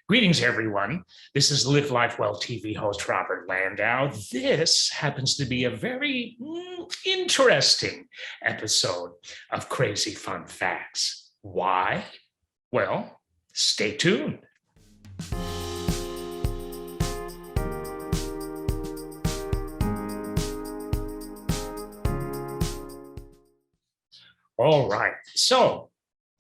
Greetings, everyone. This is Live Life Well TV host Robert Landau. This happens to be a very interesting episode of Crazy Fun Facts. Why? Well, stay tuned. All right. So,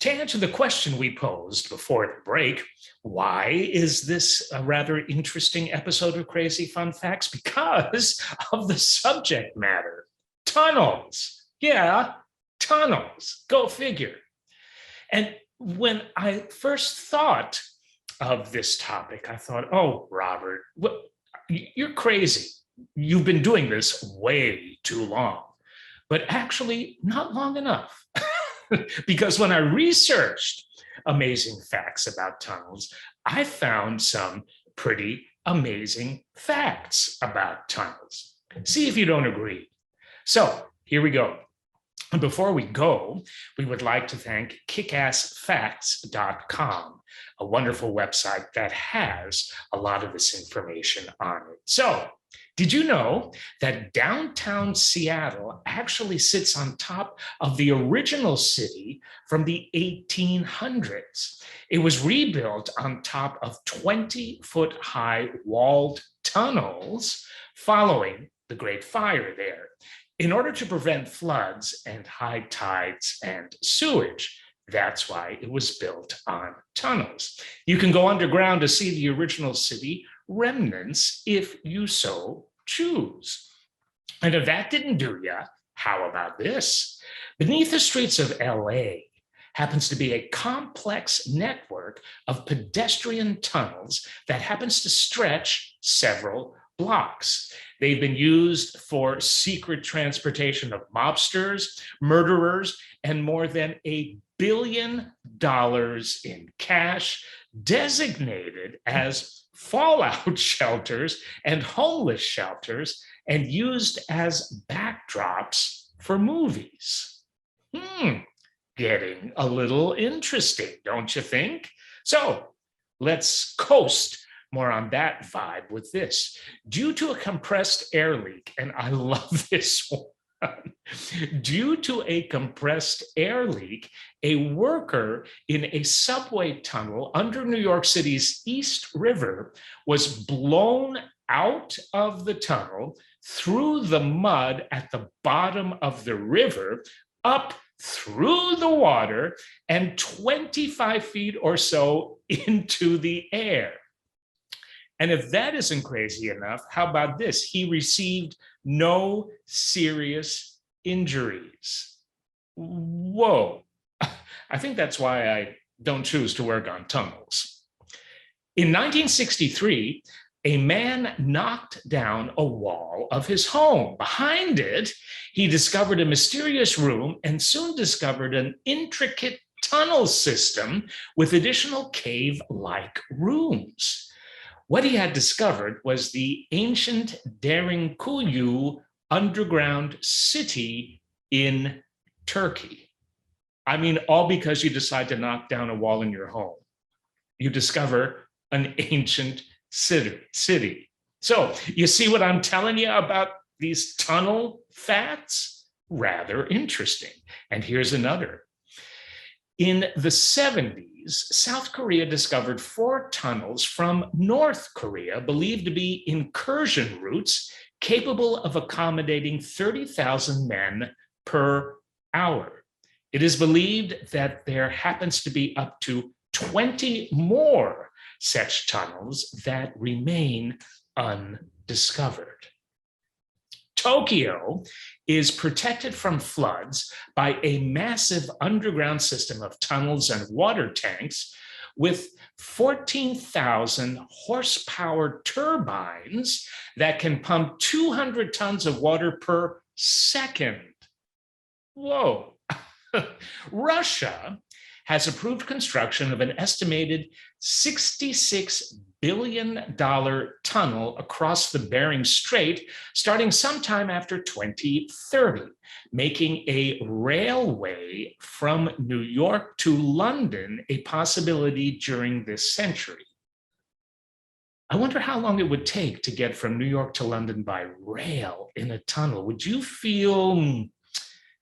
to answer the question we posed before the break, why is this a rather interesting episode of Crazy Fun Facts? Because of the subject matter. Tunnels. Yeah, tunnels. Go figure. And when I first thought of this topic, I thought, oh, Robert, you're crazy. You've been doing this way too long. But actually, not long enough. Because when I researched amazing facts about tunnels, I found some pretty amazing facts about tunnels. See if you don't agree. So here we go. And before we go, we would like to thank kickassfacts.com, a wonderful website that has a lot of this information on it. So, did you know that downtown Seattle actually sits on top of the original city from the 1800s? It was rebuilt on top of 20-foot-high walled tunnels following the Great Fire there, in order to prevent floods and high tides and sewage. That's why it was built on tunnels. You can go underground to see the original city remnants if you so choose. And if that didn't do ya, how about this? Beneath the streets of LA happens to be a complex network of pedestrian tunnels that happens to stretch several blocks. They've been used for secret transportation of mobsters, murderers, and more than $1 billion in cash designated as fallout shelters and homeless shelters and used as backdrops for movies. Getting a little interesting, don't you think? So let's coast more on that vibe with this. Due to a compressed air leak, and I love this one, due to a compressed air leak, a worker in a subway tunnel under New York City's East River was blown out of the tunnel through the mud at the bottom of the river, up through the water, and 25 feet or so into the air. And if that isn't crazy enough, how about this? He received no serious injuries. Whoa. I think that's why I don't choose to work on tunnels. In 1963, a man knocked down a wall of his home. Behind it, he discovered a mysterious room and soon discovered an intricate tunnel system with additional cave-like rooms. What he had discovered was the ancient Derinkuyu underground city in Turkey. I mean, all because you decide to knock down a wall in your home. You discover an ancient city. So you see what I'm telling you about these tunnel facts? Rather interesting. And here's another. In the 70s, South Korea discovered 4 tunnels from North Korea, believed to be incursion routes capable of accommodating 30,000 men per hour. It is believed that there happens to be up to 20 more such tunnels that remain undiscovered. Tokyo is protected from floods by a massive underground system of tunnels and water tanks with 14,000 horsepower turbines that can pump 200 tons of water per second. Whoa. Russia has approved construction of an estimated $66 billion tunnel across the Bering Strait starting sometime after 2030, making a railway from New York to London a possibility during this century. I wonder how long it would take to get from New York to London by rail in a tunnel. Would you feel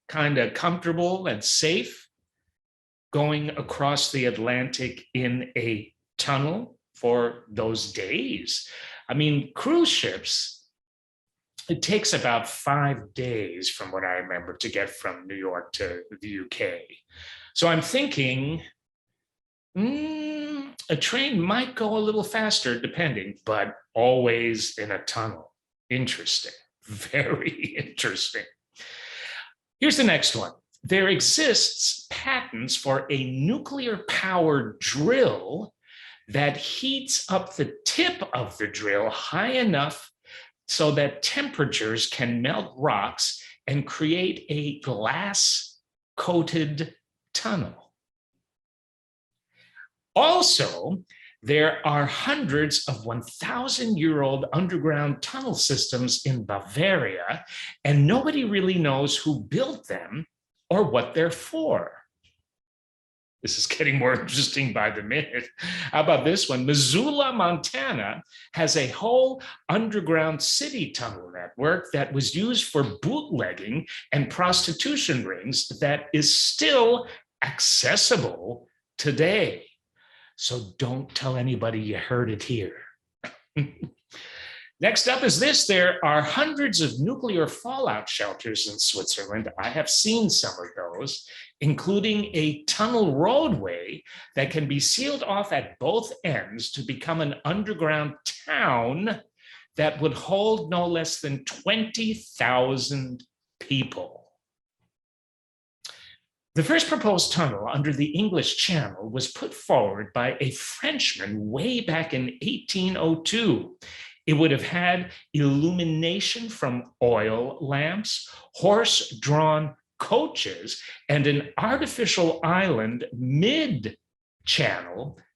kind of comfortable and safe going across the Atlantic in a tunnel for those days? I mean, cruise ships, it takes about 5 days from what I remember to get from New York to the UK. So I'm thinking a train might go a little faster depending, but always in a tunnel. Interesting, very interesting. Here's the next one. There exists patents for a nuclear-powered drill that heats up the tip of the drill high enough so that temperatures can melt rocks and create a glass-coated tunnel. Also, there are hundreds of 1,000-year-old underground tunnel systems in Bavaria, and nobody really knows who built them or what they're for. This is getting more interesting by the minute. How about this one? Missoula, Montana has a whole underground city tunnel network that was used for bootlegging and prostitution rings that is still accessible today. So don't tell anybody you heard it here. Next up is this. There are hundreds of nuclear fallout shelters in Switzerland. I have seen some of those, including a tunnel roadway that can be sealed off at both ends to become an underground town that would hold no less than 20,000 people. The first proposed tunnel under the English Channel was put forward by a Frenchman way back in 1802. It would have had illumination from oil lamps, horse-drawn coaches, and an artificial island mid-channel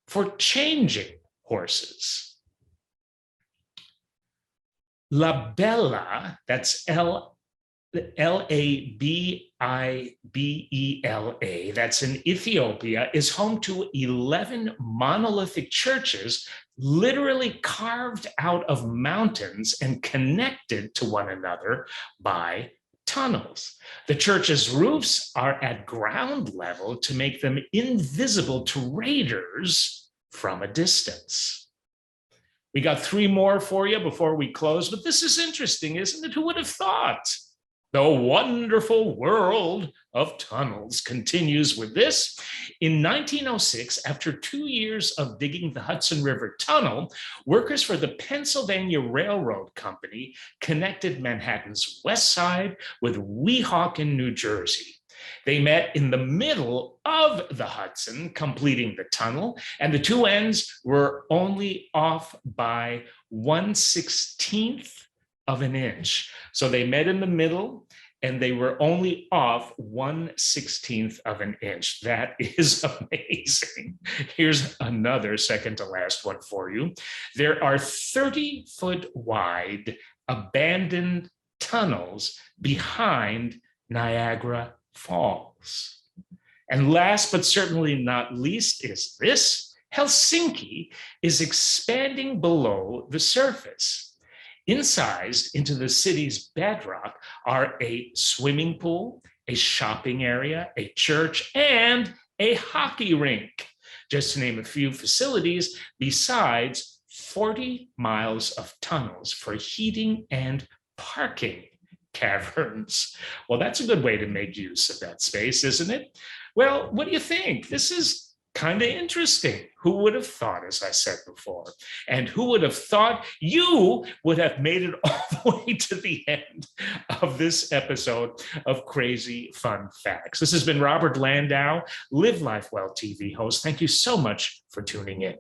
for changing horses. La Bella, that's L-A-B-I-B-E-L-A, that's in Ethiopia, is home to 11 monolithic churches literally carved out of mountains and connected to one another by tunnels. The church's roofs are at ground level to make them invisible to raiders from a distance. We got 3 more for you before we close, but this is interesting, isn't it? Who would have thought? The wonderful world of tunnels continues with this. In 1906, after 2 years of digging the Hudson River Tunnel, workers for the Pennsylvania Railroad Company connected Manhattan's West Side with Weehawken, New Jersey. They met in the middle of the Hudson, completing the tunnel, and the two ends were only off by 1/16 of an inch. So they met in the middle and they were only off 1/16 of an inch. That is amazing. Here's another second to last one for you. There are 30-foot wide abandoned tunnels behind Niagara Falls. And last but certainly not least is this. Helsinki is expanding below the surface. Incised into the city's bedrock are a swimming pool, a shopping area, a church, and a hockey rink, just to name a few facilities, besides 40 miles of tunnels for heating and parking caverns. Well, that's a good way to make use of that space, isn't it? Well, what do you think? This is kind of interesting. Who would have thought, as I said before? And who would have thought you would have made it all the way to the end of this episode of Crazy Fun Facts? This has been Robert Landau, Live Life Well TV host. Thank you so much for tuning in.